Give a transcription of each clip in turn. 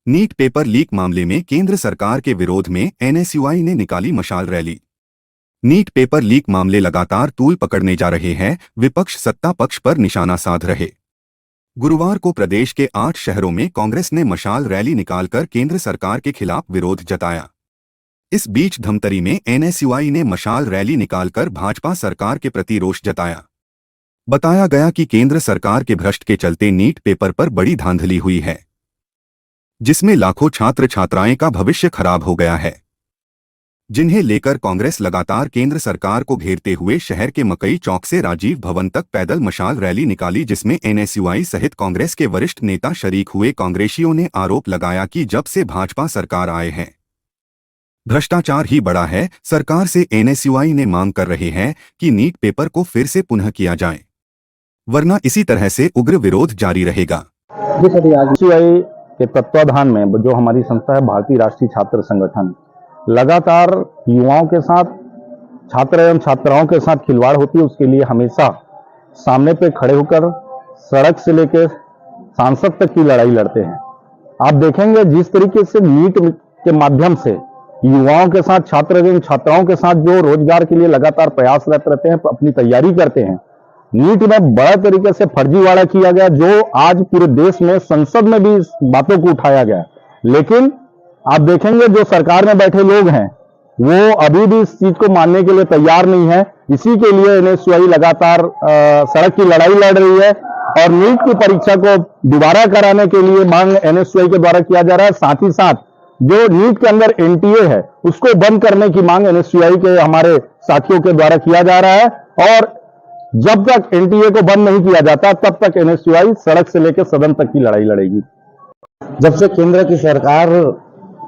NEET paper leak मामले में केंद्र सरकार के विरोध में एनएसयूआई ने निकाली मशाल रैली। नीट पेपर लीक मामले लगातार तूल पकड़ने जा रहे हैं, विपक्ष सत्ता पक्ष पर निशाना साध रहे। गुरुवार को प्रदेश के 8 शहरों में कांग्रेस ने मशाल रैली निकालकर केंद्र सरकार के खिलाफ विरोध जताया। इस बीच धमतरी में एनएसयूआई ने मशाल रैली निकालकर भाजपा सरकार के प्रति रोष जताया। बताया गया कि केंद्र सरकार के भ्रष्ट के चलते नीट पेपर पर बड़ी धांधली हुई है, जिसमें लाखों छात्र छात्राएं का भविष्य खराब हो गया है, जिन्हें लेकर कांग्रेस लगातार केंद्र सरकार को घेरते हुए शहर के मकई चौक से राजीव भवन तक पैदल मशाल रैली निकाली, जिसमें एनएसयूआई सहित कांग्रेस के वरिष्ठ नेता शरीक हुए। कांग्रेसियों ने आरोप लगाया कि जब से भाजपा सरकार आए हैं, भ्रष्टाचार ही बढ़ा है। सरकार से एनएसयूआई ने मांग कर रहे हैं कि नीट पेपर को फिर से पुनः किया जाए, वरना इसी तरह से उग्र विरोध जारी रहेगा। के तत्वाधान में जो हमारी संस्था है भारतीय राष्ट्रीय छात्र संगठन, लगातार युवाओं के साथ, छात्र एवं छात्राओं के साथ खिलवाड़ होती है, उसके लिए हमेशा सामने पे खड़े होकर सड़क से लेकर सांसद तक की लड़ाई लड़ते हैं। आप देखेंगे जिस तरीके से नीट के माध्यम से युवाओं के साथ, छात्र एवं छात्राओं के साथ जो रोजगार के लिए लगातार प्रयासरत रहते हैं, अपनी तैयारी करते हैं, नीट में बड़ा तरीके से फर्जीवाड़ा किया गया, जो आज पूरे देश में संसद में भी इस बातों को उठाया गया। लेकिन आप देखेंगे जो सरकार में बैठे लोग हैं वो अभी भी इस चीज को मानने के लिए तैयार नहीं है। इसी के लिए एनएसयूआई लगातार सड़क की लड़ाई लड़ रही है और नीट की परीक्षा को दोबारा कराने के लिए मांग एनएसयूआई के द्वारा किया जा रहा है। साथ ही साथ जो नीट के अंदर एनटीए है उसको बंद करने की मांग एनएसयूआई के हमारे साथियों के द्वारा किया जा रहा है, और जब तक एनटीए को बंद नहीं किया जाता तब तक एनएसयूआई सड़क से लेकर सदन तक की लड़ाई लड़ेगी। जब से केंद्र की सरकार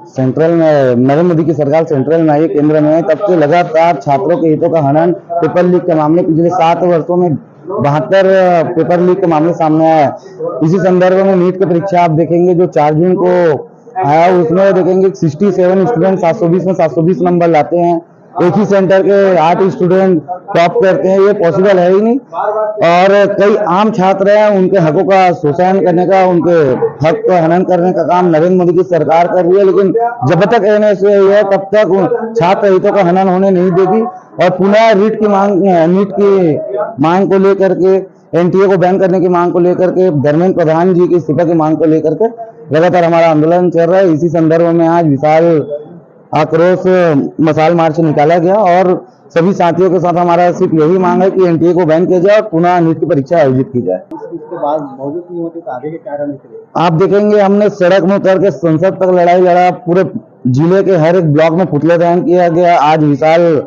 सेंट्रल में, नरेंद्र मोदी की सरकार सेंट्रल में आई, केंद्र में, तब से लगातार छात्रों के हितों का हनन, पेपर लीक के मामले पिछले 7 वर्षों में 72 पेपर लीक के मामले सामने आए। इसी संदर्भ में नीट की परीक्षा आप देखेंगे जो 4 जून को आया, उसमें देखेंगे 67 स्टूडेंट 720 में 720 नंबर लाते हैं। एक ही सेंटर के 8 स्टूडेंट टॉप करते हैं, ये पॉसिबल है ही नहीं। और कई आम छात्र हैं, उनके हकों का शोषण करने का, उनके हक का हनन करने का काम नरेंद्र मोदी की सरकार कर रही है। लेकिन जब तक एनएसयूआई है तब तक छात्र हितों का हनन होने नहीं देगी। और पुनः नीट की मांग को लेकर के, एनटीए को बैन करने की मांग को लेकर के, धर्मेंद्र प्रधान जी की इस्तीफा की मांग को लेकर के लगातार हमारा आंदोलन चल रहा है। इसी संदर्भ में आज विशाल आक्रोश मशाल मार्च निकाला गया और सभी साथियों के साथ हमारा सिर्फ यही मांग है कि एनटीए को बैन किया जाए और पुनः नीट की परीक्षा आयोजित की जाए। इसके बाद मौजूद नहीं होते तो आगे के कारण आप देखेंगे हमने सड़क में उतर के संसद तक लड़ाई लड़ा, पूरे जिले के हर एक ब्लॉक में पुतले दहन किया गया, आज विशाल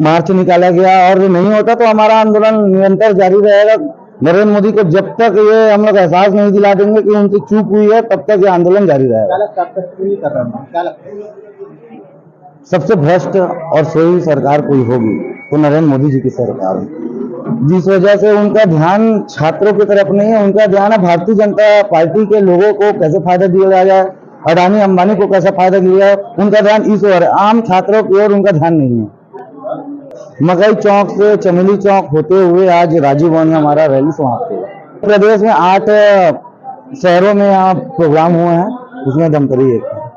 मार्च निकाला गया। और नहीं होता तो हमारा आंदोलन निरंतर जारी रहेगा। नरेंद्र मोदी को जब तक ये हम लोग एहसास नहीं दिला देंगे कि उनकी चूक हुई है, तब तक ये आंदोलन जारी रहेगा। सबसे भ्रष्ट और सही सरकार कोई होगी तो नरेंद्र मोदी जी की सरकार है, जिस वजह से उनका ध्यान छात्रों की तरफ नहीं है, उनका ध्यान है भारतीय जनता पार्टी के लोगों को कैसे फायदा दिया जाए, अडानी अंबानी को कैसा फायदा दिया जाए, उनका ध्यान इस ओर है। आम छात्रों की ओर उनका ध्यान नहीं है। मकई चौक से चमेली चौक होते हुए आज राजीव भवन में हमारा रैली समाप्त हुआ। प्रदेश में 8 शहरों में यहाँ प्रोग्राम हुए हैं, उसमें धमतरी एक है।